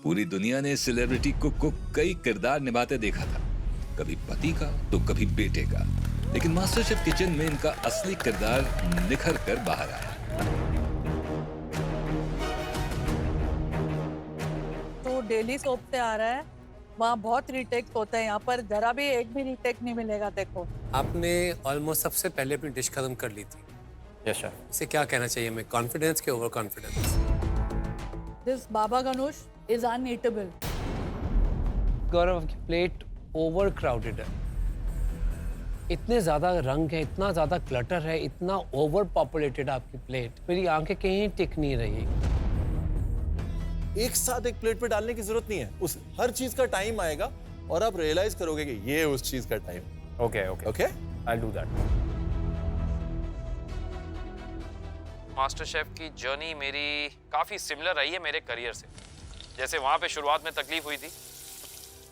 पूरी दुनिया ने सेलिब्रिटी कुक को कई किरदार निभाते देखा था, कभी पति का तो कभी बेटे का, लेकिन मास्टर शेफ किचन में इनका असली किरदार निखर कर बाहर आया। तो डेली सोप से आ रहा है, वहाँ बहुत रीटेक्स होते हैं, यहाँ पर जरा भी एक भी रीटेक नहीं मिलेगा। देखो आपने ऑलमोस्ट सबसे पहले अपनी डिश खत्म कर ली थी। Yes sir. इसे क्या कहना चाहिए हमें, कॉन्फिडेंस के over confidence? This Baba Ganesh is uneatable. Gaurav की प्लेट ओवर क्राउडेड है, इतने ज्यादा रंग है, इतना ज्यादा क्लटर है, इतना ओवर पॉपुलेटेड आपकी प्लेट, मेरी आंखें कहीं टिक नहीं रही। एक साथ एक प्लेट पे डालने की जरूरत नहीं है, उस हर चीज का टाइम आएगा और आप रियलाइज करोगे कि ये उस चीज का time. Okay okay okay, I do that. Master chef की जर्नी मेरी काफ़ी सिमिलर रही है मेरे करियर से। जैसे वहाँ पे शुरुआत में तकलीफ हुई थी,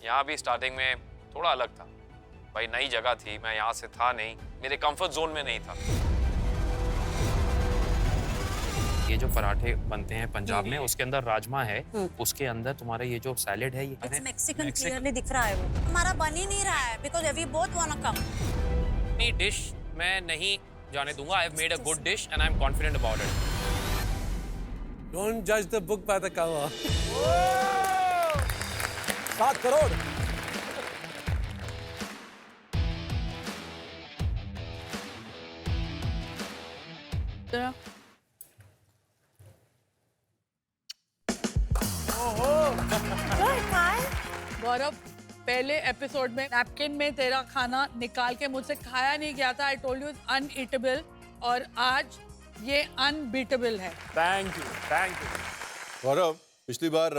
यहाँ भी स्टार्टिंग में थोड़ा अलग था। भाई नई जगह थी, मैं यहाँ से था नहीं, मेरे कंफर्ट जोन में नहीं था। ये जो पराठे बनते हैं पंजाब में, उसके अंदर राजमा है, उसके अंदर तुम्हारा ये जो सैलेड है, ये मैक्सिकन क्लियरली दिख रहा है वो। हमारा बन ही नहीं रहा है because we both want to come. ये डिश मैं नहीं जाने दूंगा। I have made a good dish and I am confident about it. Don't जज the book by the cover. 7 crore. Gaurav, पहले एपिसोड में नैपकिन में तेरा खाना निकाल के मुझसे खाया नहीं गया था। आई टोल्ड यू अनईटेबल, और आज ये अनबीटेबल है। Thank you, thank you. Gaurav, पिछली बार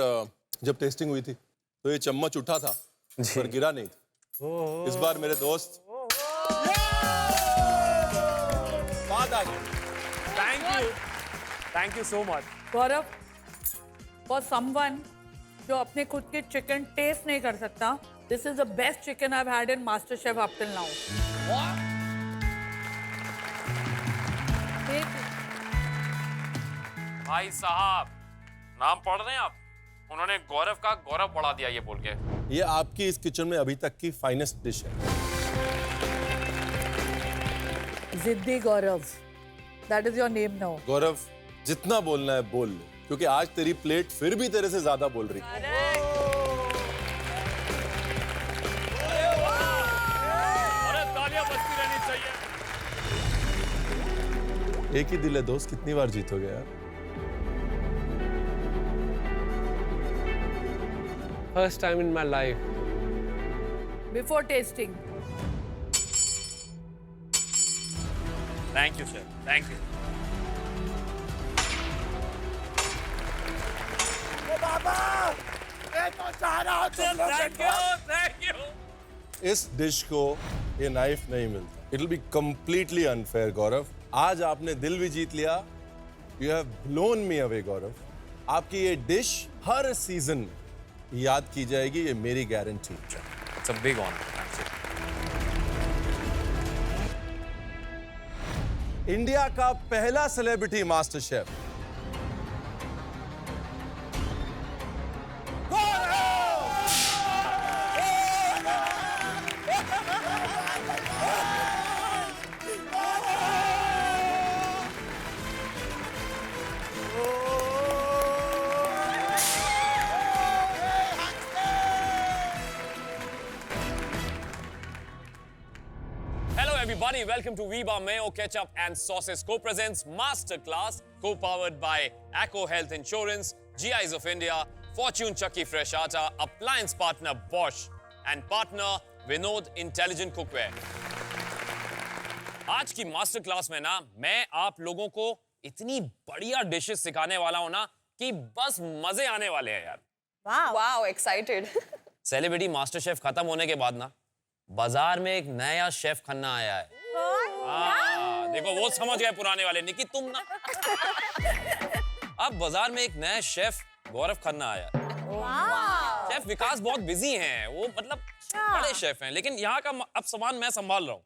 जब टेस्टिंग हुई थी तो ये चम्मच उठा था पर गिरा नहीं था। इस बार मेरे दोस्त बात आ गई। Thank you so much. Gaurav, for someone जो अपने खुद की चिकन टेस्ट नहीं कर सकता, this is the best chicken I have had in master chef up till now. भाई साहब, नाम पढ़ रहे हैं आप? उन्होंने गौरव का गौरव बढ़ा दिया ये बोल के। ये आपकी इस किचन में अभी तक की फाइनेस्ट डिश है। जिद्दी Gaurav, that is your name now. Gaurav, जितना बोलना है बोल ले, क्योंकि आज तेरी प्लेट फिर भी तेरे से ज्यादा बोल रही है। अरे तालियां बजती रहनी चाहिए। एक ही दिल है दोस्त, कितनी बार जीतोगे यार? First time in my life. Before testing, thank you sir, thank you. Thank you. इस डिश को ये नाइफ नहीं मिलता। It will be completely unfair Gaurav. आज आपने दिल भी जीत लिया। You have blown me away Gaurav. आपकी ये डिश हर सीजन याद की जाएगी, ये मेरी गारंटी। It's a big honour. India का पहला celebrity master chef Everybody, welcome to Viva Mayo Ketchup and Sauces co-presents Masterclass, co-powered by Acco Health Insurance, GIs of India, Fortune Chucky Fresh Atta, appliance partner Bosch, and partner Vinod Intelligent Cookware. आज की master class में ना मैं आप लोगों को इतनी बढ़िया डिशेस सिखाने वाला हूं ना कि बस मजे आने वाले हैं यार। Wow, excited. Celebrity master chef खत्म होने के बाद ना बाजार में एक नया शेफ खन्ना आया है। देखो वो समझ गए पुराने वाले, निकी तुम ना। अब बाजार में एक नया शेफ गौरव खन्ना आया है। शेफ विकास बहुत बिजी हैं, वो मतलब बड़े शेफ हैं, लेकिन यहाँ का अब सामान मैं संभाल रहा हूँ।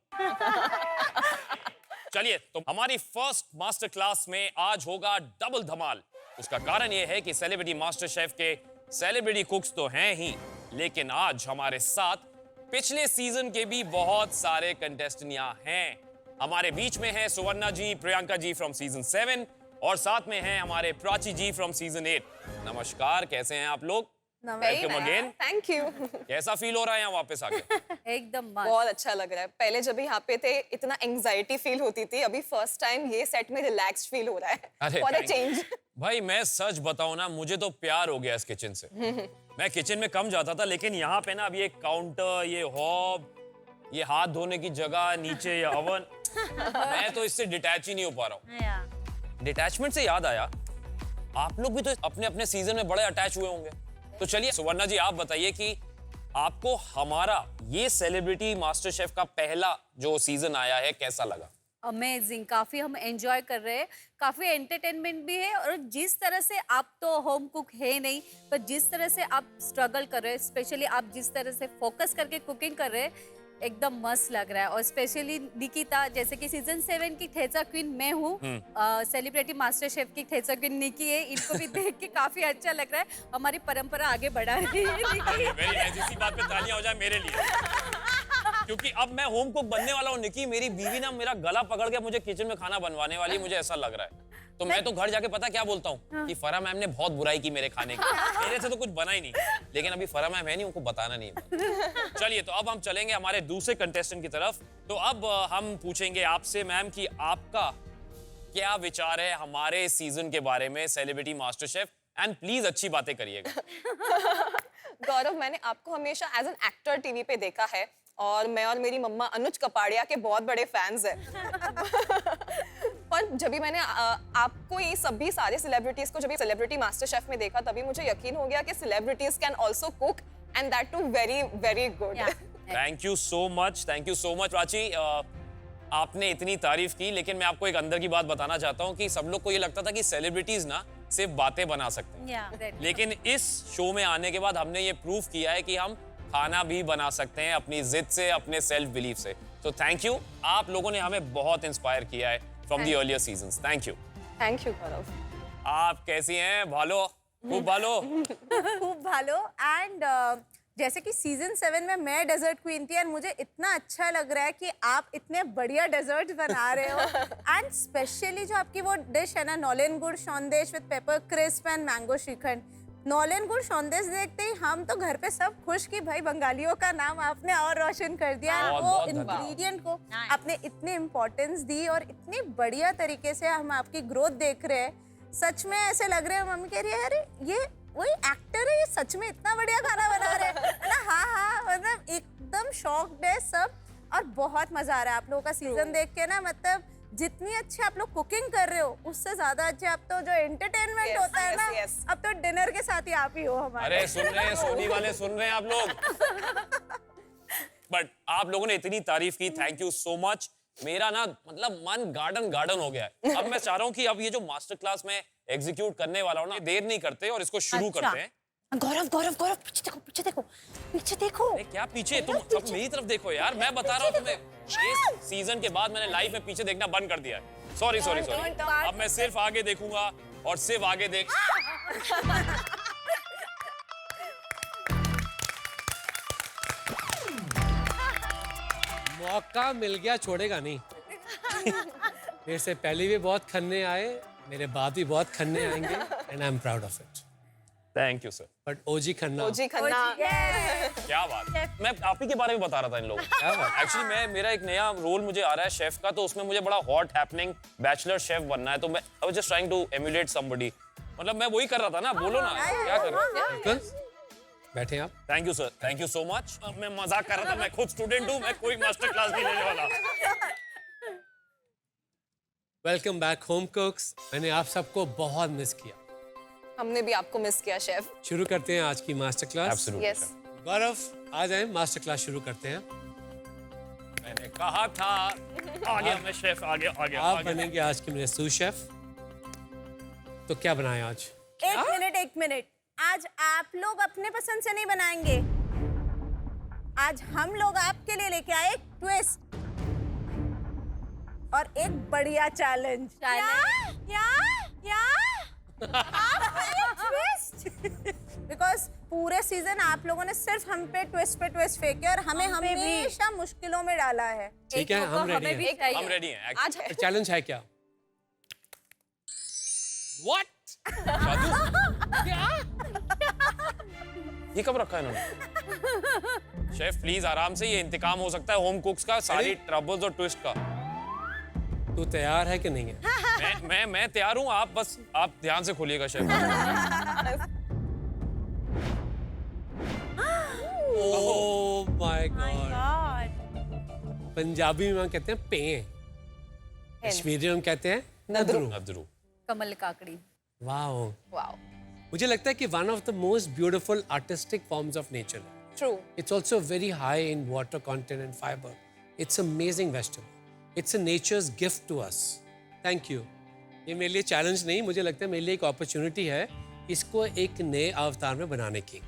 चलिए, तो हमारी फर्स्ट मास्टर क्लास में आज होगा डबल धमाल। उसका कारण ये है कि सेलिब्रिटी मास्टर शेफ के सेलिब्रिटी कुक्स तो हैं ही, लेकिन आज हमारे साथ पिछले सीजन के भी बहुत सारे कंटेस्टेंट हैं। हमारे बीच में है सुवर्णा जी, प्रियंका जी फ्रॉम सीजन 7 और साथ में हैं हमारे प्राची जी फ्रॉम सीजन 8। नमस्कार, कैसे हैं आप लोग? Welcome again. Thank you. कैसा फील हो रहा है यहाँ वापस आके? एकदम मस्त। बहुत अच्छा लग रहा है। पहले जब यहाँ पे थे इतना एंजाइटी फील होती थी, अभी फर्स्ट टाइम ये सेट में रिलैक्स्ड फील हो रहा है। अरे फॉर अ thank चेंज। भाई मैं सच बताऊं ना, मुझे तो प्यार हो गया इस किचन से। मैं किचन में कम जाता था, लेकिन यहाँ पे ना अब ये काउंटर, ये हॉब, ये हाथ धोने की जगह, नीचे ये ओवन, मैं तो इससे डिटैच ही नहीं हो पा रहा हूँ। डिटैचमेंट से याद आया, आप लोग भी तो अपने अपने सीजन में बड़े अटैच हुए होंगे। तो चलिए सुवर्णा जी, आप बताइए कि आपको हमारा ये सेलिब्रिटी मास्टर शेफ का पहला जो सीजन आया है कैसा लगा? अमेजिंग, काफी हम एंजॉय कर रहे हैं, काफी एंटरटेनमेंट भी है। और जिस तरह से आप तो होम कुक है नहीं, पर जिस तरह से आप स्ट्रगल कर रहे हैं, स्पेशली आप जिस तरह से फोकस करके कुकिंग कर रहे हैं, एकदम मस्त लग रहा है। और स्पेशली निकिता, जैसे कि सीजन 7 की ठेचा क्वीन मैं हूँ, सेलिब्रिटी मास्टर शेफ की ठेचा क्वीन निकी है, इनको भी देख के काफी अच्छा लग रहा है। हमारी परंपरा आगे बढ़ा रही है निकी। मेरी ऐसी बात पे तालियां हो जाए मेरे लिए, क्योंकि अब मैं होम कुक बनने वाला हूँ। निकी, मेरी बीवी ना मेरा गला पकड़ के मुझे किचन में खाना बनवाने वाली है, मुझे ऐसा लग रहा है। तो मैं तो घर जाके पता क्या बोलता हूँ कि फरा मैम ने बहुत बुराई की मेरे खाने की, मेरे से तो कुछ बना ही नहीं। लेकिन अभी फरा मैम है नहीं, उनको बताना नहीं है। चलिए, तो अब हम चलेंगे हमारे दूसरे कंटेस्टेंट की तरफ। तो अब हम पूछेंगे आपसे मैम कि आपका क्या विचार है हमारे सीजन के बारे में, celebrity master chef, and please अच्छी बातें करिएगा। गौरव, मैंने आपको हमेशा एज एन एक्टर टीवी पे देखा है और मैं और मेरी मम्मा अनुज कपाड़िया के बहुत बड़े फैंस हैं। और जब भी मैंने आपको ये सभी सारे सेलिब्रिटीज को जब सेलिब्रिटी मास्टर शेफ में देखा, तभी मुझे यकीन हो गया कि celebrities can also cook and that too very very good. Thank you so much, thank you so much Prachi. आपने इतनी तारीफ की, लेकिन मैं आपको एक अंदर की बात बताना चाहता हूँ कि सब लोग को ये लगता था कि सेलिब्रिटीज ना सिर्फ बातें बना सकते हैं, लेकिन इस शो में आने के बाद हमने ये प्रूफ किया है कि हम खाना भी बना सकते हैं अपनी जिद से, अपने सेल्फ बिलीफ से। तो थैंक यू, आप लोगों ने हमें बहुत इंस्पायर किया है from the earlier seasons. Thank you. Thank you Gaurav. आप कैसी हैं? भालो, खूब भालो। खूब भालो। एंड जैसे कि सीजन 7 में मैं डेजर्ट क्वीन थी, और मुझे इतना अच्छा लग रहा है कि आप इतने बढ़िया डेजर्ट बना रहे हो। एंड स्पेशली जो आपकी वो डिश है ना, nolen gur sandesh with pepper crisp and mango shrikhand. Nolen gur sandesh देखते ही हम तो घर पे सब खुश कि भाई बंगालियों का नाम आपने और रोशन कर दिया। बहुत वो बहुत इंग्रेडिएंट को आपने इतनी इम्पोर्टेंस दी और इतनी बढ़िया तरीके से हम आपकी ग्रोथ देख रहे हैं। सच में ऐसे लग रहे हैं, मम्मी कह रही है अरे ये वही एक्टर है, ये सच में इतना बढ़िया खाना बना रहे हैं ना। हाँ, मतलब एकदम शॉक्ड है सब, और बहुत मजा आ रहा है आप लोगों का सीजन देख के ना। मतलब जितनी अच्छी आप लोग कुकिंग कर रहे हो, उससे ज्यादा अच्छे आप तो जो एंटरटेनमेंट होता है ना, अब तो डिनर के साथ ही आप ही हो हमारे। अरे सुन रहे हैं, सोनी वाले सुन रहे हैं आप लोग। बट आप लोगों ने इतनी तारीफ की, थैंक यू सो मच। मेरा ना मतलब मन गार्डन गार्डन हो गया है। अब मैं चाह रहा हूँ कि अब ये जो मास्टर क्लास में एग्जीक्यूट करने वाला हूँ ना, देर नहीं करते और इसको शुरू करते हैं। गौरव गौरव गौरव, पीछे देखो पीछे देखो पीछे देखो। अरे क्या पीछे? तुम सब मेरी तरफ देखो यार, मैं बता रहा हूँ तुम्हें। इस सीजन के बाद मैंने लाइफ में पीछे देखना बंद कर दिया है। सॉरी सॉरी सॉरी, अब मैं सिर्फ आगे देखूंगा और सिर्फ आगे देख। मौका मिल गया, छोड़ेगा नहीं। मेरे से पहले भी बहुत खन्ने आए, मेरे बाद भी बहुत खन्ने आएंगे, and I am proud of it. Thank you sir. But OG Khanna, OG Khanna. क्या बात, मैं आप ही के बारे में बता रहा था इन लोगों को। एक्चुअली मेरा एक नया रोल मुझे आ रहा है शेफ का, तो उसमें मुझे बड़ा हॉट हैपनिंग बैचलर शेफ बनना है। तो मैं I was just trying to emulate somebody, मतलब मैं वही कर रहा था ना। बोलो ना, क्या कर रहे हो? बैठे आप। Thank you sir, thank you so much. मैं मजाक कर रहा था, मैं खुद स्टूडेंट हूँ, मैं कोई मास्टर क्लास नहीं लेने वाला। Welcome back home कुक्स। मैंने आप सबको बहुत मिस किया। हमने भी आपको मिस किया शेफ। शुरू करते हैं आज की master class. Absolutely, yes. Gaurav आ जाए, मास्टर क्लास शुरू करते हैं। मैंने कहा था, आ गया मैं शेफ, आ गया आ गया। आप बनेंगे आज के मेरे सू शेफ। तो क्या बनाए आज? एक मिनट, आज आप लोग अपने पसंद से नहीं बनाएंगे। आज हम लोग आपके लिए लेके आए एक ट्विस्ट और एक बढ़िया चैलेंज। ट्विस्ट बिकॉज पूरे सीजन आप लोगों ने सिर्फ हम पे ट्विस्ट फेंके और हमें हम पे भी। हमेशा मुश्किलों में डाला है। ठीक है, हम रेडी हैं। हम रेडी हैं आज है चैलेंज है क्या? व्हाट ये कब रखा है इन्होंने? शेफ प्लीज आराम से, ये इंतकाम हो सकता है होम कुक्स का, सारी ट्रबल्स और ट्विस्ट का। तू तैयार है कि नहीं है? मैं तैयार हूँ, आप ध्यान से खोलिएगा chef. Oh my God. Punjabi में हम कहते हैं पे, कश्मीरी में हम कहते हैं नदरू। नदरू। कमल काकड़ी। वाओ, वाओ मुझे लगता है कि one of the most beautiful artistic forms of nature है। True It's also very high in water content and fiber. It's amazing vegetable. It's a nature's gift to us. Thank you. ये मेरे लिए challenge नहीं, मुझे लगता है मेरे लिए एक अपॉर्चुनिटी है इसको एक नए अवतार में बनाने की।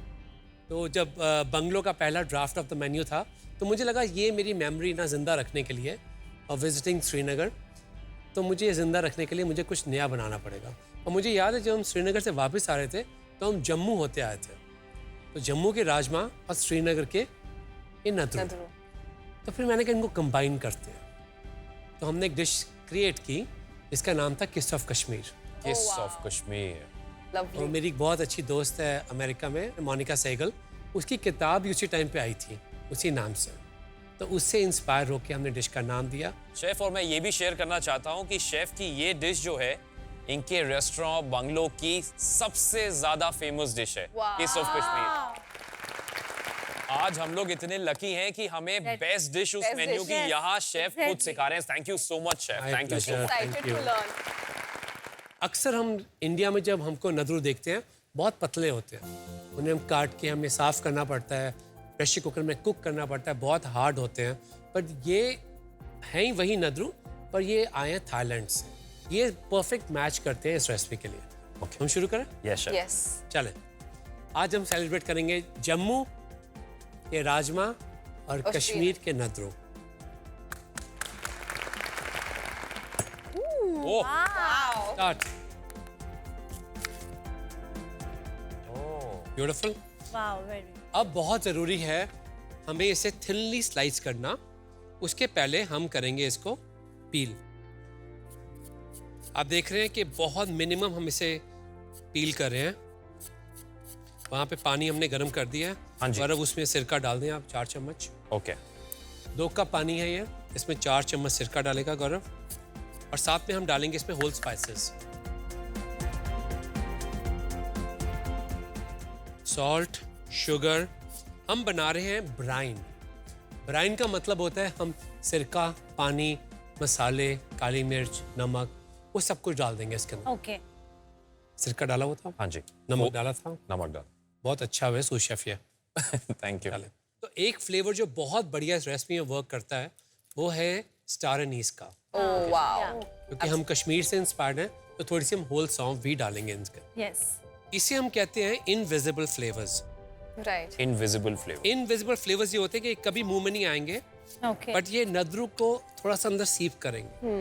तो जब बंगलो का पहला ड्राफ्ट ऑफ द मेन्यू था तो मुझे लगा ये मेरी मेमोरी ना जिंदा रखने के लिए और विजिटिंग श्रीनगर, तो मुझे ये जिंदा रखने के लिए मुझे कुछ नया बनाना पड़ेगा। और मुझे याद है जब हम श्रीनगर से वापस आ रहे थे तो हम जम्मू होते आए थे, तो जम्मू के राजमा और श्रीनगर के ये नदरू, तो फिर मैंने कहा इनको कंबाइन करते हैं। तो हमने एक डिश क्रिएट की जिसका नाम था किस ऑफ कश्मीर। किस ऑफ कश्मीर। और लवली मेरी एक बहुत अच्छी दोस्त है अमेरिका में, मोनिका सहगल, उसकी किताब भी उसी टाइम पे आई थी उसी नाम से, तो उससे इंस्पायर होकर हमने डिश का नाम दिया। शेफ, और मैं ये भी शेयर करना चाहता हूँ कि शेफ की ये डिश जो है इनके रेस्टोरेंट बंगलो की सबसे ज्यादा फेमस डिश है, किस ऑफ कश्मीर। आज हम लोग इतने लकी हैं कि हमें बेस्ट डिश उस best मेन्यू dish, की यहाँ शेफ खुद सिखा रहे हैं। Thank you so much chef, My thank you so pleasure. Much. Excited Thank you. To learn. अक्सर हम इंडिया में जब हमको नदरू देखते हैं बहुत पतले होते हैं, उन्हें हम काट के हमें साफ़ करना पड़ता है, प्रेशर कुकर में कुक करना पड़ता है, बहुत हार्ड होते हैं। पर ये हैं ही वही नदरू, पर ये आए हैं थाईलैंड से। ये परफेक्ट मैच करते हैं इस रेसिपी के लिए। हम शुरू करें? Yes chef. यस चलें, आज हम सेलिब्रेट करेंगे जम्मू के राजमा और कश्मीर के नदरू। ओह स्टार्ट। ब्यूटीफुल। Wow, very. अब बहुत ज़रूरी है हमें इसे थिनली स्लाइस करना। उसके पहले हम करेंगे इसको पील। आप देख रहे हैं कि बहुत मिनिमम हम इसे पील कर रहे हैं। वहाँ पे पानी हमने गर्म कर दिया है। हाँ जी। और अब उसमें सिरका डाल दें आप 4 चम्मच। ओके। 2 कप पानी है ये, इसमें 4 चम्मच सिरका डालेगा गौरव, और साथ में हम डालेंगे इसमें होल स्पाइसेस, सॉल्ट, शुगर। हम बना रहे हैं ब्राइन। ब्राइन का मतलब होता है हम सिरका, पानी, मसाले, काली मिर्च, नमक, वो सब कुछ डाल देंगे इसके अंदर। ओके। सिरका डाला हुआ था, हाँ जी। नमक डाला था, नमक डाल। बहुत अच्छा हुआ सूस शेफ ये। Thank you. डालें। तो एक फ्लेवर जो बहुत बढ़िया इस रेसिपी में वर्क करता है वो है स्टार एनीस का, ओह वाओ क्योंकि हम कश्मीर से इंस्पायर्ड हैं, तो थोड़ी सी हम होल सौंफ भी डालेंगे इसके। यस। इसे हम कहते हैं invisible flavours. Right invisible flavour. Invisible flavours ये होते हैं कि कभी मुंह में नहीं आएंगे, ओके। बट ये नदरू को थोड़ा सा अंदर सीप करेंगे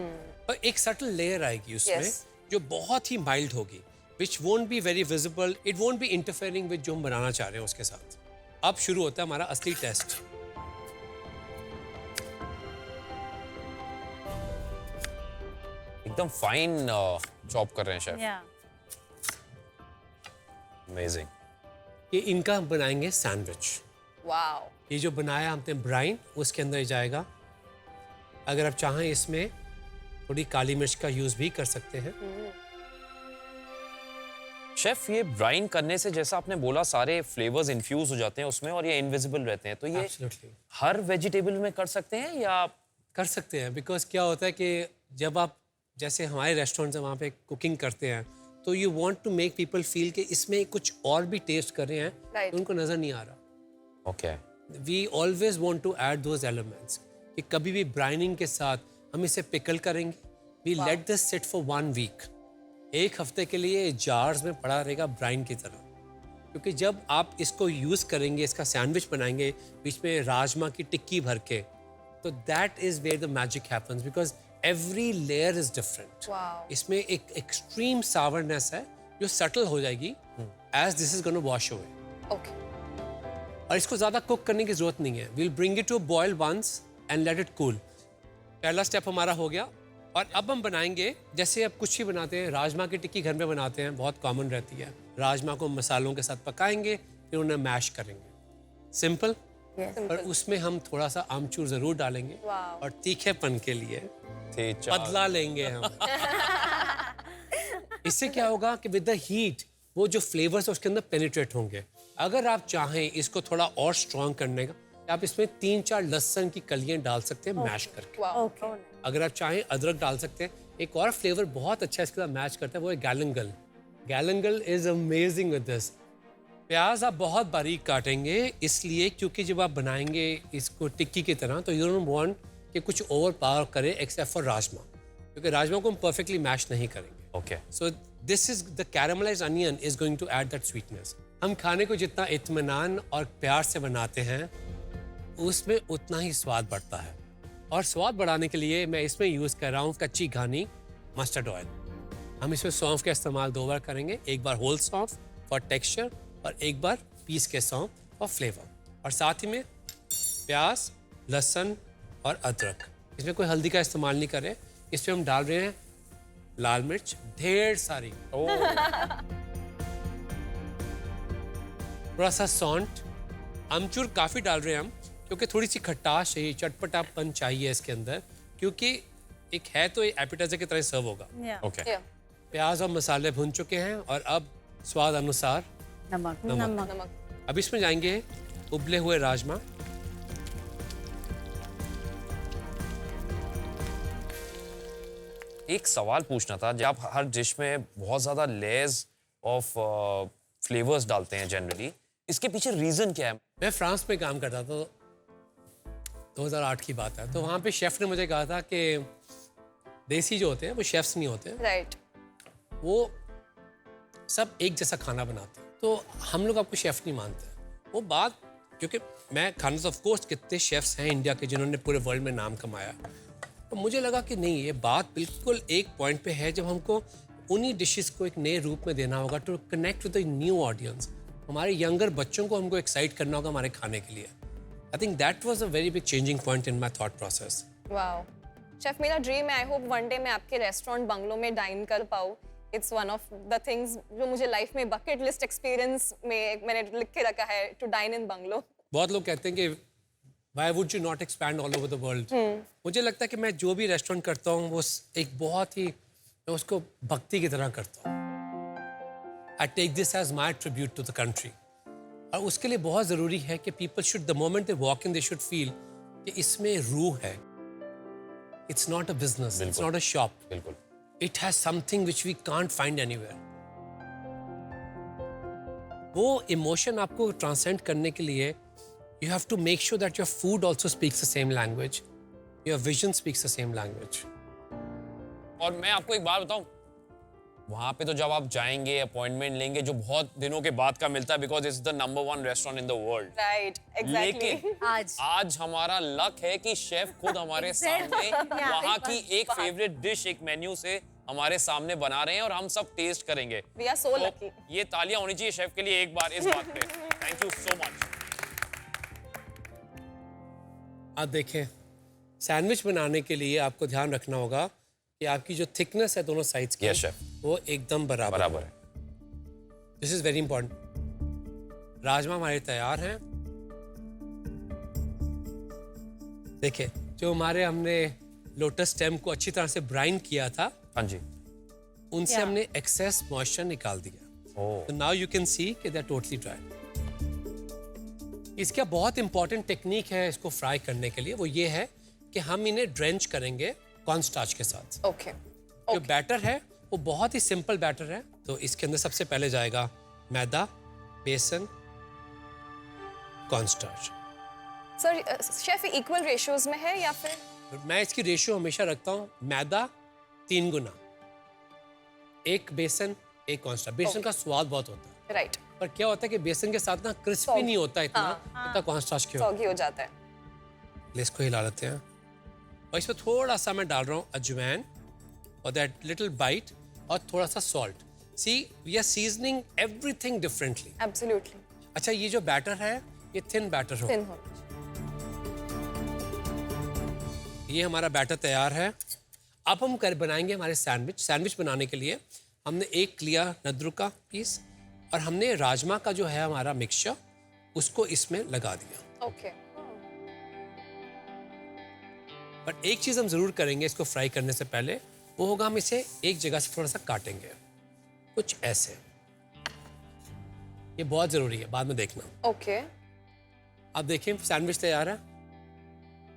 और एक सटल लेयर आएगी उसमें Yes. जो बहुत ही माइल्ड होगी, which won't be very visible, it won't be interfering with जो हम बनाना चाह रहे हैं उसके साथ। अब शुरू होता है हमारा असली टेस्ट। एकदम फाइन चॉप कर रहे हैं शेफ। या। अमेजिंग। ये इनका हम बनाएंगे सैंडविच। वाओ ये जो बनाया हमने ब्राइन उसके अंदर जाएगा। अगर आप चाहें इसमें थोड़ी काली मिर्च का यूज भी कर सकते हैं। शेफ, ये ब्राइन करने से जैसा आपने बोला सारे फ्लेवर्स इन्फ्यूज हो जाते हैं उसमें और ये इनविजिबल रहते हैं, तो ये Absolutely. हर वेजिटेबल में कर सकते हैं या? कर सकते हैं, बिकॉज क्या होता है कि जब आप जैसे हमारे रेस्टोरेंट से वहाँ पे कुकिंग करते हैं तो you want to make people feel कि इसमें कुछ और भी टेस्ट कर रहे हैं, Right. तो उनको नज़र नहीं आ रहा। Okay. We always want to add those elements कि कभी भी ब्राइनिंग के साथ हम इसे पिकल करेंगे। We let this sit for 1 week. 1 हफ्ते के लिए जार्स में पड़ा रहेगा ब्राइन की तरह, क्योंकि जब आप इसको यूज़ करेंगे, इसका सैंडविच बनाएंगे बीच में राजमा की टिक्की भर के, तो that is where the magic happens, because every layer is different. Wow इसमें एक एक्सट्रीम सावरनेस है जो सटल हो जाएगी, as this is going to wash away. Okay और इसको ज़्यादा कुक करने की ज़रूरत नहीं है. We'll bring it to a boil once and let it cool. पहला स्टेप हमारा हो गया. और अब हम बनाएंगे, जैसे अब कुछ ही बनाते हैं, राजमा की टिक्की घर में बनाते हैं, बहुत कॉमन रहती है. राजमा को मसालों के साथ पकाएंगे, फिर उन्हें मैश करेंगे. सिंपल. और उसमें हम थोड़ा सा आमचूर ज़रूर डालेंगे. और तीखेपन के लिए बदला लेंगे हम. इससे क्या होगा कि विद द हीट वो जो फ्लेवर्स उसके अंदर पेनिट्रेट होंगे. अगर आप चाहें इसको थोड़ा और स्ट्रॉन्ग करने का, आप इसमें 3-4 लहसुन की कलियां डाल सकते हैं मैश करके. अगर आप चाहें अदरक डाल सकते हैं. एक और फ्लेवर बहुत अच्छा इसके साथ मैच करता है, वो है galangal. Galangal is amazing with this. प्याज आप बहुत बारीक काटेंगे इसलिए क्योंकि जब आप बनाएंगे इसको टिक्की की तरह, तो यू डोंट वांट कि कुछ ओवर पावर करे एक्सेप्ट फॉर राजमा, क्योंकि राजमा को हम परफेक्टली मैश नहीं करेंगे. Okay so this is the caramelised onion is going to add that sweetness. हम खाने को जितना इत्मीनान और प्यार से बनाते हैं उसमें उतना ही स्वाद बढ़ता है. और स्वाद बढ़ाने के लिए मैं इसमें यूज़ कर रहा हूँ कच्ची घानी मस्टर्ड ऑयल. हम इसमें सौंफ का इस्तेमाल 2 बार करेंगे. एक बार होल सौंफ फॉर टेक्सचर और एक बार पीस के सौंफ फॉर फ्लेवर. और साथ ही में प्याज, लहसुन और अदरक. इसमें कोई हल्दी का इस्तेमाल नहीं करें. इसमें हम डाल रहे हैं लाल मिर्च ढेर सारी, थोड़ा सा सौंठ, अमचूर काफ़ी डाल रहे हैं हम क्योंकि थोड़ी सी खटास चाहिए, चटपटापन चाहिए इसके अंदर, क्योंकि एक है तो एपिटाइजर की तरह सर्व होगा. ओके प्याज और मसाले भुन चुके हैं और अब स्वाद अनुसार नमक अब इसमें जाएंगे उबले हुए राजमा. एक सवाल पूछना था. जब आप हर डिश में बहुत ज़्यादा लेयर्स ऑफ फ्लेवर्स डालते हैं जनरली, इसके पीछे रीज़न क्या है? मैं फ्रांस में काम करता था, 2008 की बात है. तो वहाँ पे शेफ़ ने मुझे कहा था कि देसी जो होते हैं वो शेफ्स नहीं होते, राइट वो सब एक जैसा खाना बनाते हैं. तो हम लोग आपको शेफ़ नहीं मानते. वो बात, क्योंकि मैं खाने से ऑफ कोर्स कितने शेफ्स हैं इंडिया के जिन्होंने पूरे वर्ल्ड में नाम कमाया, तो मुझे लगा कि नहीं, ये बात बिल्कुल एक पॉइंट पे है जब हमको उन्हीं डिशेस को एक नए रूप में देना होगा to connect with the new audience. हमारे यंगर बच्चों को हमको एक्साइट करना होगा हमारे खाने के लिए. I think that was a very big changing point in my thought process. Wow chef, मेरा ड्रीम है, आई होप वन डे मैं आपके रेस्टोरेंट बंगलो में डाइन कर पाऊँ. It's one of the things जो मुझे लाइफ में बकेट लिस्ट एक्सपीरियंस में मैंने लिख के रखा है, टू डाइन इन बंगलो. बहुत लोग कहते हैं कि why would you not expand all over the world. मुझे लगता है कि मैं जो भी रेस्टोरेंट करता हूँ वो एक बहुत ही, मैं उसको भक्ति की तरह करता हूँ. I take this as my tribute to the country. और उसके लिए बहुत ज़रूरी है कि people should, the moment they walk in, they should feel कि इसमें रूह है. It's not a business, it's not a shop. बिल्कुल. It has something which we can't find anywhere. वो इमोशन आपको ट्रांसेंड करने के लिए you have to make sure that your food also speaks the same language, your vision speaks the same language. और मैं आपको एक बात बताऊं, वहाँ पे तो जब आप जाएंगे, अपॉइंटमेंट लेंगे, जो बहुत दिनों के बाद का मिलता है, because it's the number 1 restaurant in the world. Right exactly. लेकिन आज हमारा लक है कि शेफ खुद हमारे सामने वहाँ की एक फेवरेट डिश, एक मेन्यू से हमारे सामने बना रहे हैं और हम सब टेस्ट करेंगे. We are so lucky. ये तालियां होनी चाहिए शेफ के लिए एक बार इस बात पे. Thank you so much. आप देखें, सैंडविच बनाने के लिए आपको ध्यान रखना होगा कि आपकी जो थिकनेस है दोनों साइड्स की, Yes, chef. वो एकदम बराबर है. This is very important. Rajma हमारे तैयार हैं. देखिए, जो हमारे हमने लोटस स्टेम को अच्छी तरह से ब्राइन किया था, हाँ जी, उनसे हमने एक्सेस मॉइस्चर निकाल दिया. तो नाउ यू कैन सी कि दे आर टोटली ड्राई. इसका बहुत इंपॉर्टेंट टेक्निक है इसको फ्राई करने के लिए, वो ये है कि हम इन्हें ड्रेंच करेंगे कॉर्नस्टार्च के साथ. ओके. जो बैटर है वो बहुत ही सिंपल बैटर है. तो इसके अंदर सबसे पहले जाएगा मैदा, बेसन, cornstarch. Sir chef equal ratios में है या फिर? मैं इसकी रेशियो हमेशा रखता हूँ मैदा 3 गुना, 1 बेसन 1 कॉर्नस्टार्च. बेसन का स्वाद बहुत होता है, राइट, पर क्या होता है कि बेसन के साथ ना क्रिस्पी नहीं होता इतना कॉर्नस्टार्च क्यों सॉगी हो जाता है. इसको हिला लेते हैं. और इसमें थोड़ा सा मैं डाल रहा हूँ अजवाइन और दैट लिटिल बाइट और थोड़ा सा salt. See we are seasoning everything differently. Absolutely अच्छा, ये जो बैटर है ये थिन बैटर हो, थिन हो। ये हमारा बैटर तैयार है। अब हम बनाएंगे हमारे सैंडविच। सैंडविच बनाने के लिए हमने एक लिया नद्रू का पीस और हमने राजमा का जो है हमारा मिक्सचर उसको इसमें लगा दिया। ओके बट एक चीज़ हम ज़रूर करेंगे इसको फ्राई करने से पहले, वो होगा हम इसे एक जगह से थोड़ा सा काटेंगे, कुछ ऐसे। ये बहुत ज़रूरी है, बाद में देखना। ओके अब देखिए सैंडविच तैयार है।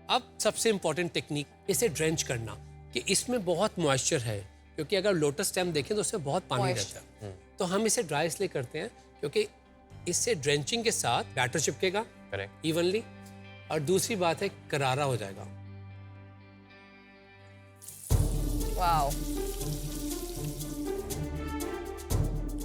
अब सबसे इम्पॉर्टेंट टेक्निक, इसे ड्रेंच करना, कि इसमें बहुत मॉइस्चर है, क्योंकि अगर लोटस स्टेम देखें तो उसमें बहुत पानी Moist. रहता है। तो हम इसे ड्राई इसलिए करते हैं क्योंकि इससे ड्रेंचिंग के साथ बैटर चिपकेगा करेक्ट। इवनली, और दूसरी बात है करारा हो जाएगा। वाओ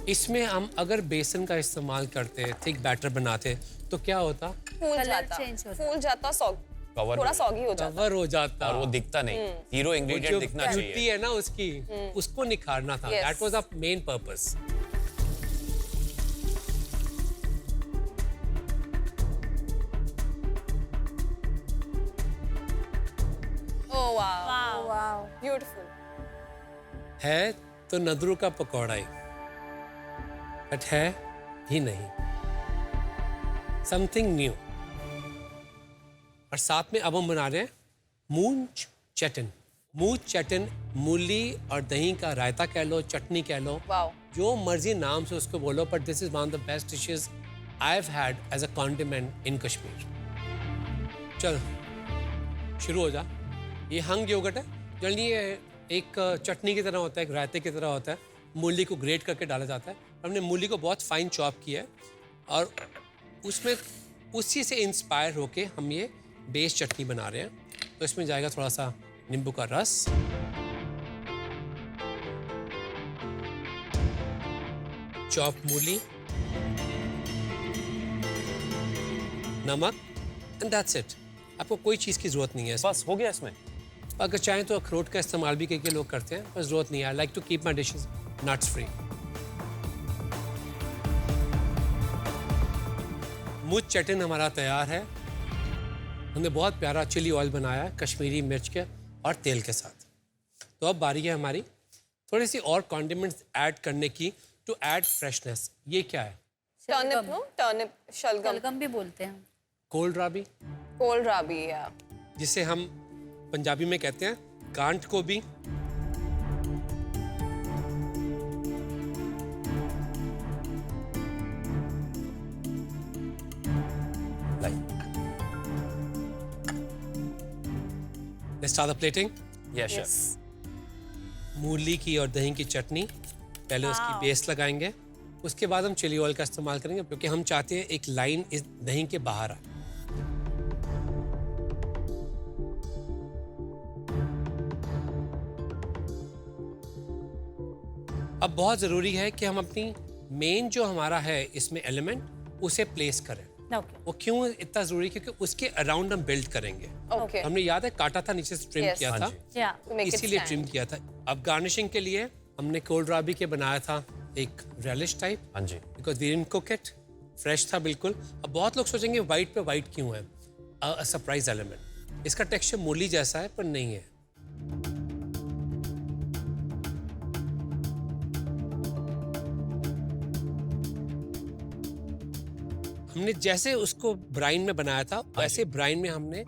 इसमें हम अगर बेसन का इस्तेमाल करते, थिक बैटर बनाते, तो क्या होता? फूल Colour जाता, change होता। फूल जाता, सॉग Cover थोड़ा हो सॉगी हो जाता। कवर हो जाता। और वो दिखता नहीं, हीरो वो इंग्रेडिएंट जो दिखना जुत्ती चाहिए। है ना उसकी, उसको निखारना था। Yes. That was our main purpose. Oh wow wow beautiful. है तो नदरू का पकौड़ा ही, बट है ही नहीं, समथिंग न्यू। और साथ में अब हम बना रहे हैं मूंज चटन। मूंज चटन मूली और दही का रायता कह लो, चटनी कह लो, वाओ जो मर्जी नाम से उसको बोलो, but this is one of the best dishes I have had as a condiment in Kashmir. चल शुरू हो जा। ये हंग योगर्ट है, जल्दी ये एक चटनी की तरह होता है, एक रायते की तरह होता है। मूली को ग्रेट करके डाला जाता है। हमने मूली को बहुत फाइन चॉप किया है और उसमें उसी से इंस्पायर होके हम ये बेस चटनी बना रहे हैं। तो इसमें जाएगा थोड़ा सा नींबू का रस, चॉप मूली, नमक, एंड दैट्स इट। आपको कोई चीज़ की ज़रूरत नहीं है। बस हो गया इसमें। अगर चाहें तो अखरोट का इस्तेमाल भी कई लोग करते हैं, बस ज़रूरत नहीं है। I like to keep my dishes nuts free. मूंज चटन हमारा तैयार है। हमने बहुत प्यारा चिली ऑयल बनाया है कश्मीरी मिर्च के और तेल के साथ। तो अब बारी है हमारी थोड़ी सी और कॉन्डिमेंट्स ऐड करने की, टू ऐड फ्रेशनेस। ये क्या है? टर्निप नो, टर्निप, शलगम, शलगम भी बोलते हैं। कोलराबी, कोलराबी या जिसे हम पंजाबी में कहते हैं गांठ को भी। Let's start the plating. Yes chef. मूली की और दही की चटनी, पहले उसकी बेस लगाएंगे, उसके बाद हम चिली ऑयल का इस्तेमाल करेंगे क्योंकि हम चाहते हैं एक लाइन इस दही के बाहर आए। अब बहुत ज़रूरी है कि हम अपनी मेन जो हमारा है इसमें एलिमेंट उसे प्लेस करें। ओके वो क्यों इतना ज़रूरी? क्योंकि उसके अराउंड हम बिल्ड करेंगे। ओके हमने याद है काटा था, नीचे से ट्रिम Yes. किया हाँ था, जी। या इसीलिए ट्रिम किया था। अब गार्निशिंग के लिए हमने कोलराबी के बनाया था एक रेलिश टाइप, हाँ जी। Because we didn't cook it, fresh था बिल्कुल। अब बहुत लोग सोचेंगे वाइट पे वाइट क्यों है? A surprise element. इसका टेक्सचर मूली जैसा है पर नहीं है। हमने जैसे उसको ब्राइन में बनाया था वैसे ब्राइन में हमने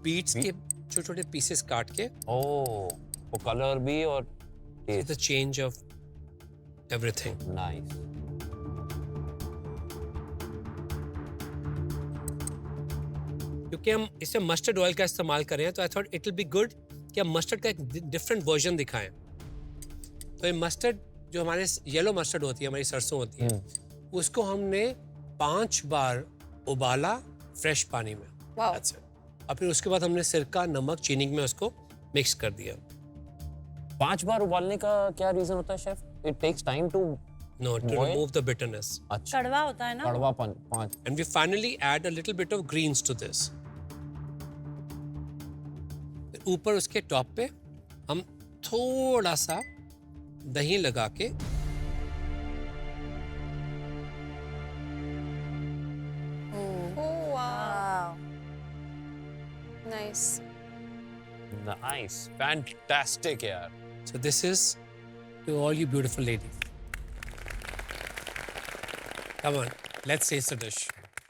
बीट्स के छोटे छोटे पीसेस काट के, ओह, वो कलर भी और taste. The change of everything. Nice. क्योंकि हम इसमें मस्टर्ड ऑयल का इस्तेमाल कर रहे हैं, तो I thought it will be good कि हम मस्टर्ड का एक डिफरेंट वर्जन दिखाएं। तो ये मस्टर्ड जो हमारे येलो मस्टर्ड होती है, हमारी सरसों होती है, उसको हमने 5 बार उबाला फ्रेश पानी में। Wow That's it. और फिर उसके बाद हमने सिरका, नमक, चीनी में उसको मिक्स कर दिया। 5 बार उबालने का क्या रीजन होता है chef? It takes time to No, to Boil? remove the bitterness. अच्छा कड़वा होता है ना। कड़वापन। 5 And we finally add a little bit of greens to this. ऊपर उसके टॉप पे हम थोड़ा सा दही लगा के नाइस नाइस, फैंटास्टिक यार। So this is to all you beautiful ladies. Come on, let's taste the dish.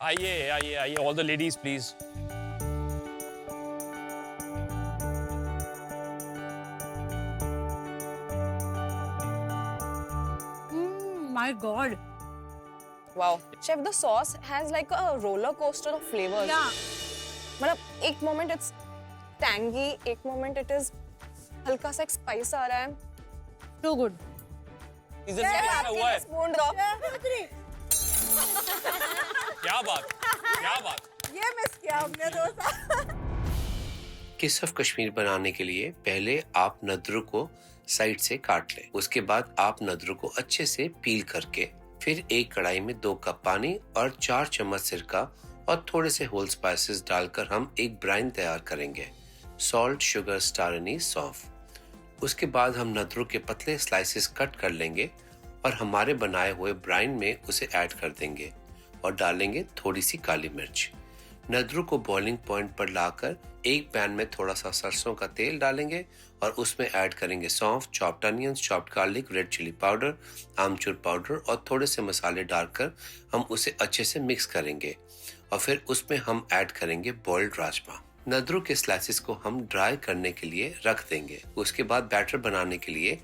आइए आइए आइए, all the ladies please. My God. Wow chef, the sauce has like a roller coaster of flavours. मतलब एक moment it's tangy, एक moment it is हल्का सा एक spice आ रहा है। Too good. Is it क्या हुआ है? Spoon drop. क्या बात, क्या बात। ये मिस किया हमने डोसा। किस ऑफ कश्मीर बनाने के लिए पहले आप नद्रू को साइड से काट लें। उसके बाद आप नद्रू को अच्छे से पील करके फिर एक कढ़ाई में 2 कप पानी और 4 चम्मच सिरका और थोड़े से होल स्पाइसेस डालकर हम एक ब्राइन तैयार करेंगे। सॉल्ट, शुगर, स्टार एनीस, सौंफ। उसके बाद हम नद्रू के पतले स्लाइसेस कट कर लेंगे और हमारे बनाए हुए ब्राइन में उसे ऐड कर देंगे और डालेंगे थोड़ी सी काली मिर्च। नद्रू को बॉइलिंग पॉइंट पर लाकर एक पैन में थोड़ा सा सरसों का तेल डालेंगे और उसमें ऐड करेंगे सौंफ, chopped onions, chopped garlic, red chilli powder, आमचूर पाउडर और थोड़े से मसाले डालकर हम उसे अच्छे से मिक्स करेंगे और फिर उसमें हम ऐड करेंगे बॉइल्ड राजमा। नद्रू के स्लाइसेस को हम ड्राई करने के लिए रख देंगे। उसके बाद बैटर बनाने के लिए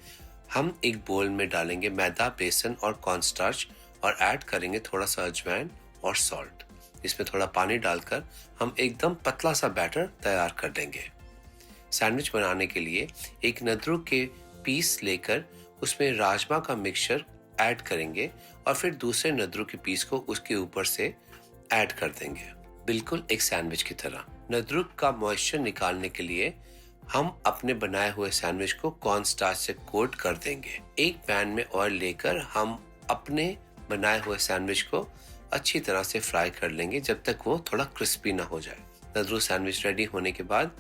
हम एक बोल में डालेंगे मैदा, बेसन और कॉर्नस्टार्च और ऐड करेंगे थोड़ा सा अजवाइन और सॉल्ट। इसमें थोड़ा पानी डालकर हम एकदम पतला सा बैटर तैयार कर देंगे। सैंडविच बनाने के लिए एक नद्रू के पीस लेकर उसमें राजमा का मिक्सचर ऐड करेंगे और फिर दूसरे नद्रू के पीस को उसके ऊपर से ऐड कर देंगे, बिल्कुल एक सैंडविच की तरह। नद्रू का मॉइस्चर निकालने के लिए हम अपने बनाए हुए सैंडविच को कॉर्न स्टार्च से कोट कर देंगे। एक पैन में ऑयल लेकर हम अपने बनाए हुए सैंडविच को अच्छी तरह से फ्राई कर लेंगे जब तक वो थोड़ा क्रिस्पी ना हो जाए। नद्रू सैंडविच रेडी होने के बाद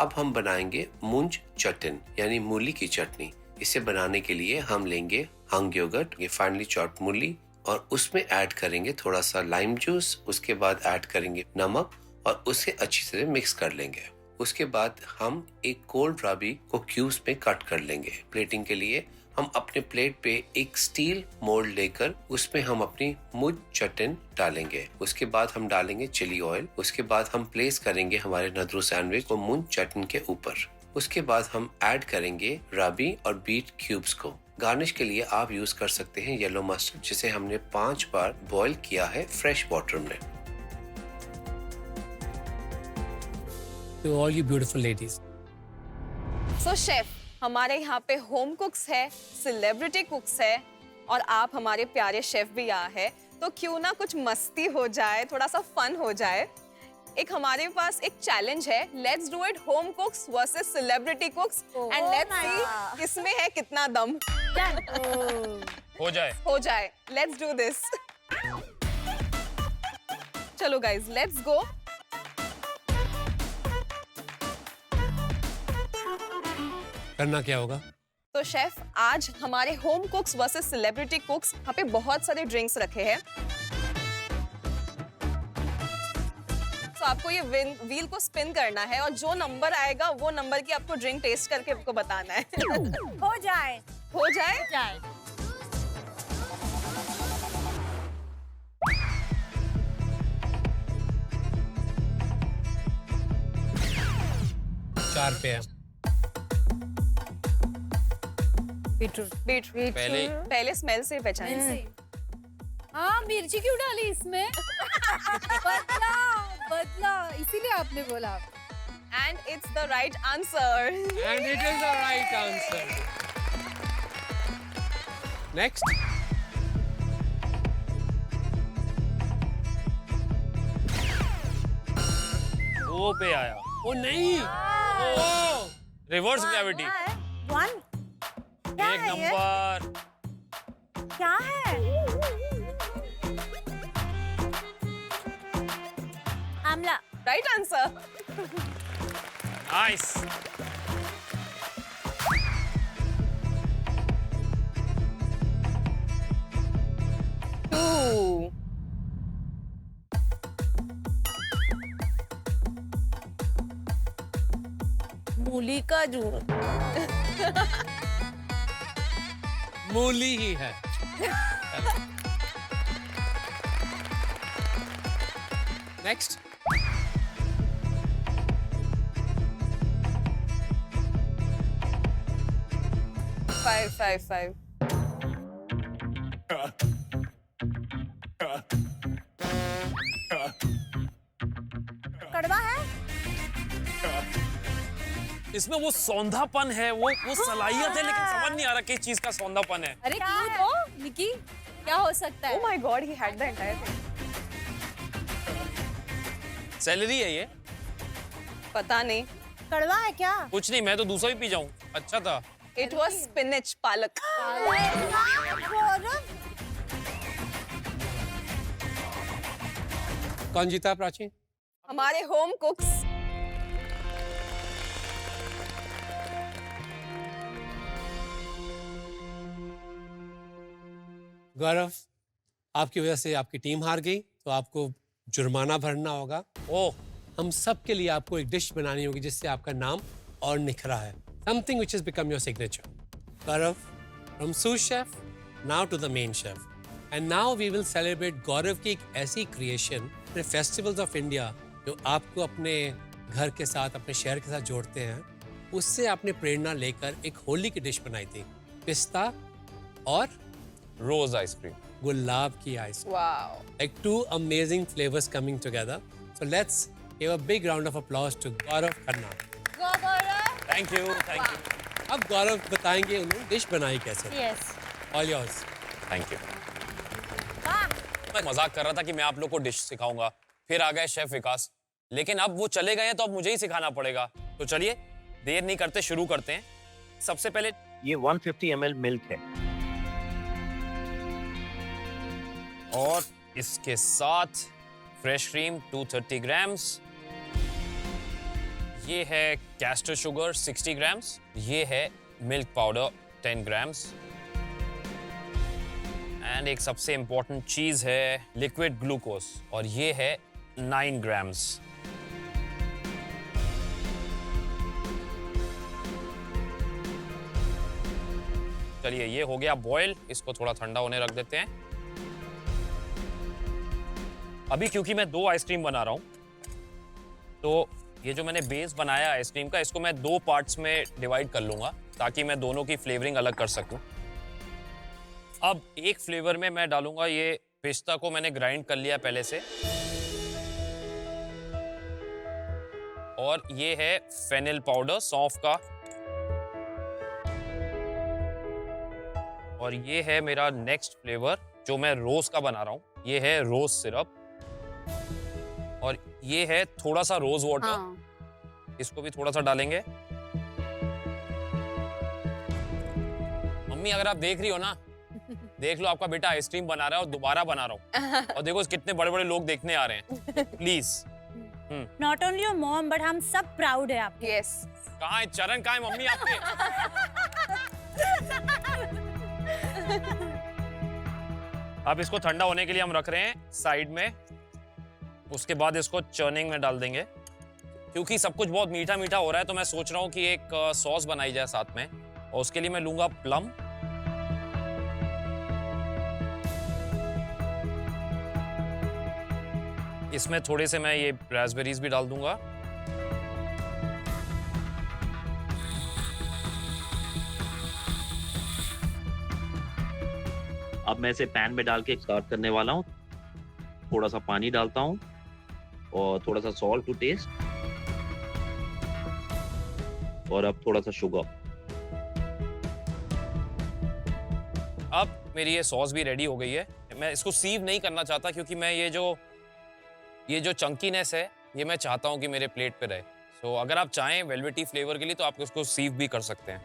अब हम बनाएंगे मूंज चटन यानी मूली की चटनी। इसे बनाने के लिए हम लेंगे हंग योगर्ट, ये फाइनली चॉप्ड मूली और उसमें ऐड करेंगे थोड़ा सा लाइम जूस। उसके बाद ऐड करेंगे नमक और उसे अच्छी तरह मिक्स कर लेंगे। उसके बाद हम एक कोल्ड राबी को क्यूब्स में कट कर लेंगे। प्लेटिंग के लिए हम अपने प्लेट पे एक स्टील मोल्ड लेकर उसमें हम अपनी मूंज चटन डालेंगे। उसके बाद हम डालेंगे चिली ऑयल। उसके बाद हम प्लेस करेंगे हमारे नद्रू सैंडविच को मूंज चटन के ऊपर। उसके बाद हम ऐड करेंगे राबी और बीट क्यूब्स को। गार्निश के लिए आप यूज कर सकते हैं येलो मस्टर्ड, जिसे हमने 5 बार बॉईल किया है फ्रेश वाटर में। To all you beautiful ladies. So chef, हमारे यहाँ पे होम कुक्स है, सेलिब्रिटी कुक्स है और आप हमारे प्यारे शेफ भी यहाँ है, तो क्यों ना कुछ मस्ती हो जाए, थोड़ा सा फन हो जाए। एक हमारे पास एक चैलेंज है, let's do it home कुक्स versus celebrity कुक्स and let's see किसमें है कितना दम। हो जाए लेट्स डू दिस। चलो गाइज, लेट्स गो। करना क्या होगा? तो शेफ, आज हमारे होम कुक्स वर्सेस सेलिब्रिटी कुक्स, यहाँ पे बहुत सारे ड्रिंक्स रखे हैं। तो आपको ये व्हील को स्पिन करना है और जो नंबर आएगा वो नंबर की आपको ड्रिंक टेस्ट करके आपको बताना है। हो जाए। हो जाए? जाए। 4 पे है। बीटरूट। पहले स्मेल से पहचाने। हाँ, मिर्ची क्यों डाली इसमें? बदला इसीलिए आपने बोला। And it's the right answer. And it is the right answer. Next. वो पे आया। ओ नहीं। Reverse gravity. 1 एक नंबर। क्या है? Amla. Right answer. Nice. Ooh. मूली का जूस। मूली ही है। नेक्स्ट। 555 कड़वा है। इसमें वो सौंधापन है, वो सलाहियत है, लेकिन समझ नहीं आ रहा किस चीज का सौंधापन है। अरे क्यों तो निकी, क्या हो सकता है? Oh my God, he had the entire thing. Salary है ये? पता नहीं। कड़वा है क्या? कुछ नहीं, मैं तो दूसरा भी पी जाऊं। अच्छा था। It was spinach, पालक। कौन जीता प्राची? हमारे होम कुक्स। गौरव, आपकी वजह से आपकी टीम हार गई, तो आपको जुर्माना भरना होगा। ओह, हम सब के लिए आपको एक डिश बनानी होगी जिससे आपका नाम और निखरा है। Something which has become your signature. Gaurav, from sous chef, now to the main chef. And now we will celebrate Gaurav की एक ऐसी creation, the festivals of India, जो आपको अपने घर के साथ, अपने शहर के साथ जोड़ते हैं। उससे आपने प्रेरणा लेकर एक होली की डिश बनाई थी, पिस्ता और रोज आइसक्रीम। गुलाब की ice cream. Wow. Like two amazing flavors coming together. So let's give a big round of applause to Gaurav Khanna. Thank you, thank you, अब गौरव बताएंगे उन्होंने डिश बनाई कैसे। Yes. All yours. Thank you. मैं मजाक कर रहा था कि मैं आप लोग को डिश सिखाऊंगा, फिर आ गए शेफ विकास, लेकिन अब वो चले गए हैं तो अब मुझे ही सिखाना पड़ेगा। तो चलिए देर नहीं करते, शुरू करते हैं। सबसे पहले ये 150 ml मिल्क है और इसके साथ फ्रेश क्रीम 230 ग्राम्स, ये है कैस्टर शुगर 60 ग्राम्स, ये है मिल्क पाउडर 10 ग्राम्स, एंड एक सबसे इंपॉर्टेंट चीज है लिक्विड ग्लूकोज, और ये है 9 ग्राम्स। चलिए ये हो गया बॉयल, इसको थोड़ा ठंडा होने रख देते हैं। अभी क्योंकि मैं 2 आइसक्रीम बना रहा हूं, तो ये जो मैंने बेस बनाया आइसक्रीम का, इसको मैं 2 पार्ट्स में डिवाइड कर लूंगा ताकि मैं दोनों की फ्लेवरिंग अलग कर सकूं। अब एक फ्लेवर में मैं डालूंगा ये पिस्ता को मैंने ग्राइंड कर लिया पहले से, और ये है फेनिल पाउडर सौंफ का, और ये है मेरा नेक्स्ट फ्लेवर जो मैं रोज का बना रहा हूं, ये है रोज सिरप, और ये है थोड़ा सा रोज वाटर, इसको भी थोड़ा सा डालेंगे। मम्मी अगर आप देख रही हो ना, देख लो आपका बेटा आइसक्रीम बना रहा है और दोबारा बना रहा हूँ, और देखो कितने बड़े बड़े लोग देखने आ रहे हैं। Please. Not only your mom, but हम सब proud है आपके। Yes. कहाँ है चरण, कहाँ है मम्मी आपके? अब इसको ठंडा होने के लिए हम रख रहे हैं साइड में, उसके बाद इसको चर्निंग में डाल देंगे। क्योंकि सब कुछ बहुत मीठा मीठा हो रहा है, तो मैं सोच रहा हूँ कि एक सॉस बनाई जाए साथ में, और उसके लिए मैं लूंगा प्लम, इसमें थोड़े से मैं ये रास्पबेरीज भी डाल दूंगा। अब मैं इसे पैन में डाल के स्टार्ट करने वाला हूँ। थोड़ा सा पानी डालता हूँ और थोड़ा सा सॉल्ट टू टेस्ट, और अब थोड़ा सा शुगर। अब मेरी ये सॉस भी रेडी हो गई है। मैं इसको सीव नहीं करना चाहता क्योंकि मैं ये जो चंकीनेस है, ये मैं चाहता हूँ कि मेरे प्लेट पे रहे। सो अगर आप चाहें वेलवेटी फ्लेवर के लिए तो आप इसको सीव भी कर सकते हैं।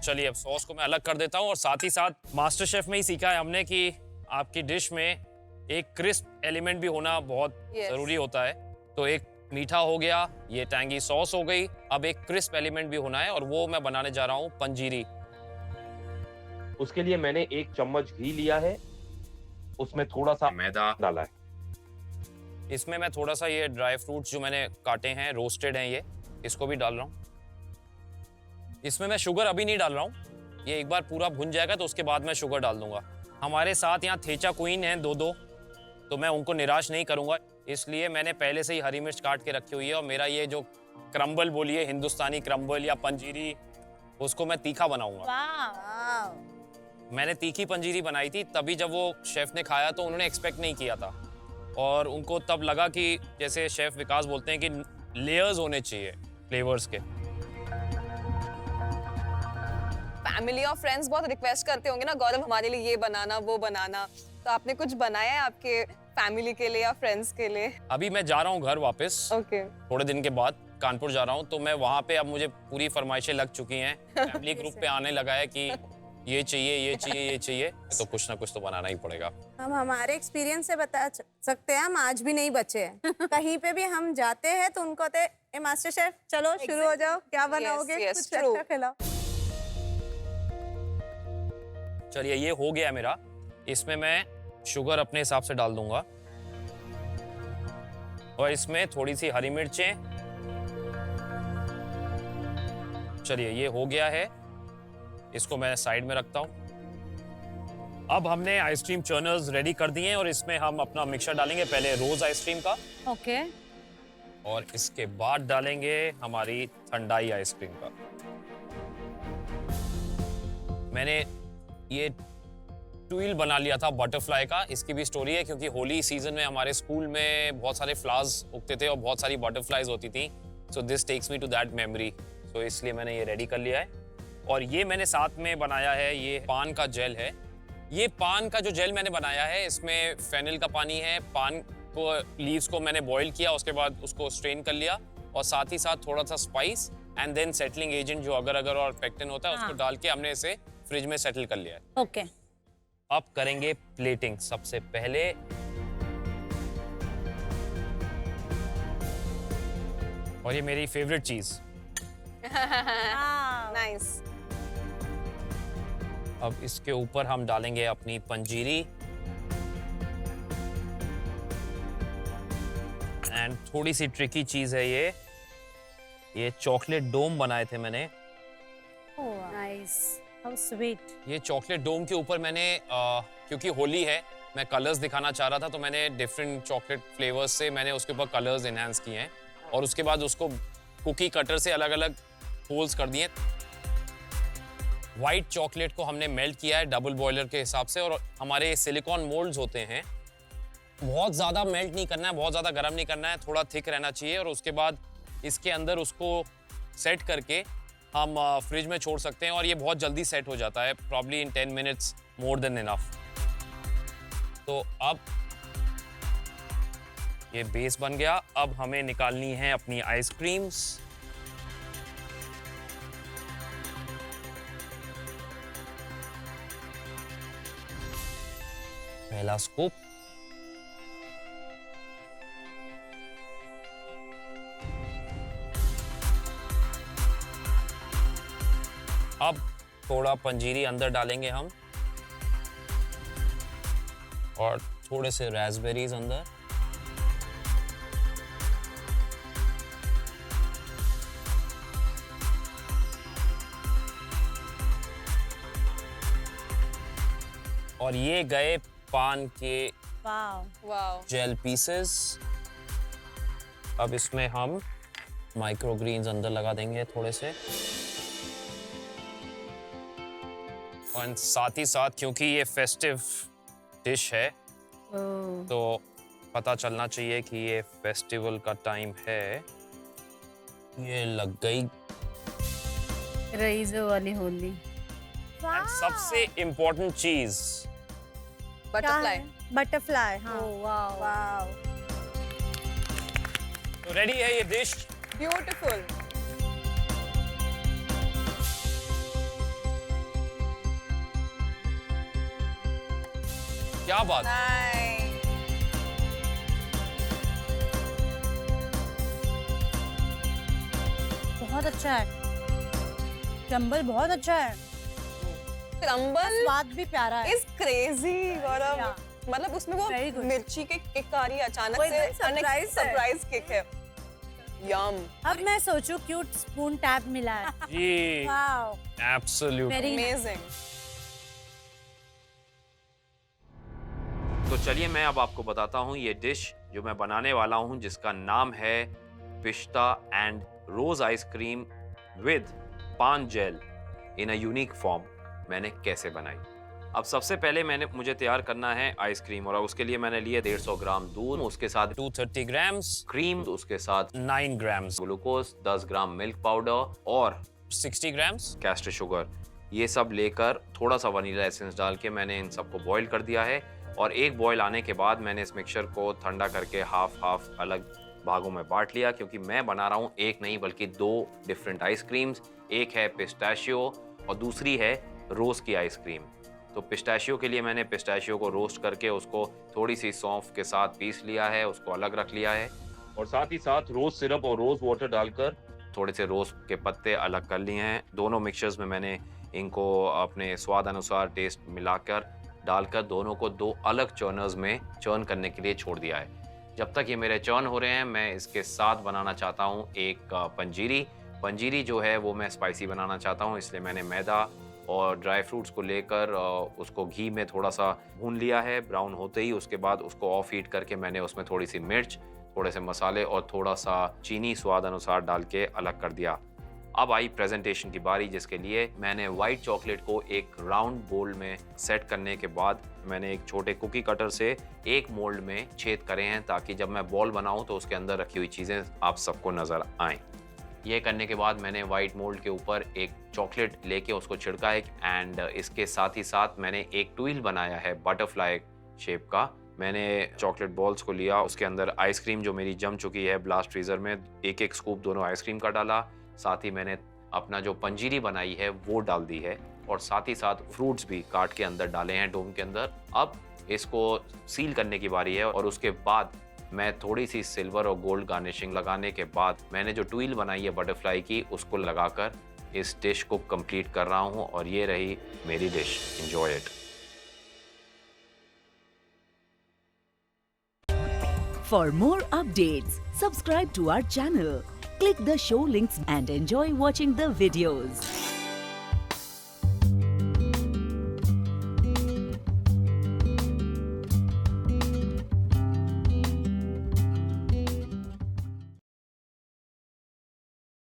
चलिए अब सॉस को मैं अलग कर देता हूँ, और साथ ही साथ मास्टर शेफ में ही सीखा है हमने कि आपकी डिश में एक क्रिस्प एलिमेंट भी होना बहुत जरूरी होता है। तो एक मीठा हो गया, ये टैंगी सॉस हो गई, अब एक क्रिस्प एलिमेंट भी होना है, और वो मैं बनाने जा रहा हूँ पंजीरी। उसके लिए मैंने 1 चम्मच घी लिया है, उसमें थोड़ा सा मैदा डाला है। इसमें मैं थोड़ा सा ये ड्राई फ्रूट्स जो मैंने काटे हैं, रोस्टेड हैं ये, इसको भी डाल रहा हूँ। इसमें मैं शुगर अभी नहीं डाल रहा हूँ, ये एक बार पूरा भुन जाएगा तो उसके बाद मैं शुगर डाल दूंगा। हमारे साथ यहाँ थेचा क्वीन है दो, तो मैं उनको निराश नहीं करूंगा, इसलिए मैंने पहले से ही हरी मिर्च काट के रखी हुई है। और मेरा ये जो क्रम्बल बोलिए, हिंदुस्तानी क्रम्बल या पंजीरी, उसको मैं तीखा बनाऊंगा। मैंने तीखी पंजीरी बनाई थी, तभी जब वो शेफ ने खाया तो उन्होंने एक्सपेक्ट नहीं किया था, और उनको तब लगा कि जैसे शेफ विकास बोलते हैं कि लेयर्स होने चाहिए फ्लेवर्स के। फैमिली और फ्रेंड्स बहुत रिक्वेस्ट करते होंगे ना गौरव हमारे लिए ये बनाना वो बनाना, तो आपने कुछ बनाया है आपके फैमिली के लिए या फ्रेंड्स के लिए? अभी मैं जा रहा हूँ घर वापस, ओके। थोड़े दिन के बाद कानपुर जा रहा हूँ, तो मैं वहाँ पे अब मुझे पूरी फरमाइशें लग चुकी हैं। फैमिली ग्रुप पे आने लगा है कि ये चाहिए, ये चाहिए, ये चाहिए, तो कुछ ना कुछ तो बनाना ही पड़ेगा। हम हमारे एक्सपीरियंस से बता सकते हैं, हम आज भी नहीं बचे हैं। कहीं पे भी हम जाते हैं तो उनको कहते हैं मास्टर शेफ चलो शुरू हो जाओ, क्या बनाओगे? yes, कुछ true. अच्छा खिलाओ। चलिए ये हो गया मेरा, इसमें मैं शुगर अपने हिसाब से डाल दूंगा, और इसमें थोड़ी सी हरी मिर्चें। चलिए ये हो गया है, इसको मैं साइड में रखता हूं। अब हमने आइसक्रीम चर्नर्स रेडी कर दिए हैं और इसमें हम अपना मिक्सचर डालेंगे, पहले रोज आइसक्रीम का, ओके। और इसके बाद डालेंगे हमारी ठंडाई आइसक्रीम का। मैंने ये ट्विल बना लिया था बटरफ्लाई का, इसकी भी स्टोरी है, क्योंकि होली सीजन में हमारे स्कूल में बहुत सारे फ्लावर्स उगते थे और बहुत सारी बटरफ्लाईज होती थी, so this takes me to that memory, तो इसलिए मैंने ये रेडी कर लिया है। और ये मैंने साथ में बनाया है, ये पान का जेल है। ये पान का जो जेल मैंने बनाया है, इसमें फेनिल का पानी है, पान को लीव्स को मैंने बॉईल किया, उसके बाद उसको स्ट्रेन कर लिया, और साथ ही साथ थोड़ा सा spice and then settling agent जो अगर अगर और पेक्टिन होता है, उसको डाल के हमने इसे फ्रिज में सेटल कर लिया है। ओके। अब करेंगे प्लेटिंग। सबसे पहले और ये मेरी फेवरेट चीज, नाइस। अब इसके ऊपर हम डालेंगे अपनी पंजीरी एंड थोड़ी सी ट्रिकी चीज है ये चॉकलेट डोम बनाए थे मैंने। Nice, how sweet. ये चॉकलेट डोम के ऊपर मैंने क्योंकि होली है, मैं कलर्स दिखाना चाह रहा था, तो मैंने डिफरेंट चॉकलेट फ्लेवर्स से मैंने उसके ऊपर कलर्स एनहांस किए हैं, और उसके बाद उसको कुकी कटर से अलग अलग होल्स कर दिए। वाइट चॉकलेट को हमने मेल्ट किया है डबल बॉयलर के हिसाब से, और हमारे सिलिकॉन मोल्ड्स होते हैं, बहुत ज़्यादा मेल्ट नहीं करना है, बहुत ज़्यादा गर्म नहीं करना है, थोड़ा थिक रहना चाहिए, और उसके बाद इसके अंदर उसको सेट करके हम फ्रिज में छोड़ सकते हैं, और ये बहुत जल्दी सेट हो जाता है, probably in 10 minutes, more than enough. तो अब ये बेस बन गया। अब हमें निकालनी है अपनी आइसक्रीम्स। पहला स्कूप, अब थोड़ा पंजीरी अंदर डालेंगे हम, और थोड़े से रास्पबेरीज अंदर, और ये गए पान के वाओ। Jail pieces. अब इसमें हम माइक्रो ग्रीन्स अंदर लगा देंगे थोड़े से, और साथ ही साथ क्योंकि ये फेस्टिव डिश है, तो पता चलना चाहिए कि ये फेस्टिवल का टाइम है। ये लग गई रईसों वाली होली। एंड सबसे इम्पोर्टेंट चीज, बटरफ्लाई। बटरफ्लाई। हाँ। वाओ। तो रेडी है ये डिश। ब्यूटीफुल। क्या बात। बहुत अच्छा है, क्रम्बल बहुत अच्छा है, क्रम्बल स्वाद भी प्यारा है। Is crazy Gaurav, Yeah. मतलब उसमें वो Very good. मिर्ची की किक आ रही है अचानक वो से, एकदम surprise है। सरप्राइज किक है। यम अब मैं सोचूं क्यूट स्पून टैप मिला है। जी वाओ, एब्सोल्युटली। Very amazing. तो चलिए मैं अब आपको बताता हूँ ये डिश जो मैं बनाने वाला हूँ, जिसका नाम है पिस्ता and rose ice cream with paan gel in a unique form, मैंने कैसे बनाई। अब सबसे पहले मुझे तैयार करना है आइसक्रीम, और उसके लिए मैंने लिए 150 ग्राम दूध, उसके साथ 230 ग्राम्स क्रीम, उसके साथ 9 ग्राम्स ग्लूकोज, 10 ग्राम मिल्क पाउडर और 60 ग्राम्स कैस्टर शुगर। ये सब लेकर थोड़ा सा वनीला एसेंस डाल के मैंने इन सबको बॉईल कर दिया है, और एक बॉईल आने के बाद मैंने इस मिक्सचर को ठंडा करके हाफ अलग भागों में बांट लिया, क्योंकि मैं बना रहा हूँ एक नहीं बल्कि 2 डिफरेंट आइसक्रीम्स। एक है पिस्ताशियो और दूसरी है रोज की आइसक्रीम। तो पिस्ताशियो के लिए मैंने पिस्ताशियो को रोस्ट करके उसको थोड़ी सी सौंफ के साथ पीस लिया है, उसको अलग रख लिया है, और साथ ही साथ रोज सिरप और रोज वाटर डालकर थोड़े से रोज के पत्ते अलग कर लिए हैं। दोनों मिक्सचर्स में मैंने इनको अपने स्वाद अनुसार टेस्ट मिलाकर डालकर दोनों को 2 अलग चर्नर्स में चर्न करने के लिए छोड़ दिया है। जब तक ये मेरे चर्न हो रहे हैं, मैं इसके साथ बनाना चाहता हूँ एक पंजीरी जो है वो मैं स्पाइसी बनाना चाहता हूँ, इसलिए मैंने मैदा और ड्राई फ्रूट्स को लेकर उसको घी में थोड़ा सा भून लिया है। ब्राउन होते ही उसके बाद उसको ऑफ हीट करके मैंने उसमें थोड़ी सी मिर्च, थोड़े से मसाले और थोड़ा सा चीनी स्वाद अनुसार डाल के अलग कर दिया। अब आई प्रेजेंटेशन की बारी, जिसके लिए मैंने वाइट चॉकलेट को एक राउंड बोल में सेट करने के बाद मैंने एक छोटे कुकी कटर से एक मोल्ड में छेद करे हैं, ताकि जब मैं बॉल बनाऊं तो उसके अंदर रखी हुई चीज़ें आप सबको नज़र आएं। ये करने के बाद मैंने वाइट मोल्ड के ऊपर एक चॉकलेट लेके उसको छिड़का है, एंड इसके साथ ही साथ मैंने एक ट्विल बनाया है बटरफ्लाई शेप का। मैंने चॉकलेट बॉल्स को लिया, उसके अंदर आइसक्रीम जो मेरी जम चुकी है ब्लास्ट फ्रीज़र में, एक स्कूप दोनों आइसक्रीम का डाला। साथ ही मैंने अपना जो पंजीरी बनाई है वो डाल दी है, और साथ ही साथ फ्रूट्स भी काट के अंदर डाले हैं डोम के अंदर। अब इसको सील करने की बारी है, और उसके बाद मैं थोड़ी सी सिल्वर और गोल्ड गार्निशिंग लगाने के बाद मैंने जो ट्विल बनाई है बटरफ्लाई की, उसको लगाकर इस डिश को कंप्लीट कर रहा हूँ, और ये रही मेरी dish. Enjoy it. For more updates, subscribe to our channel, click the show links and enjoy watching the videos.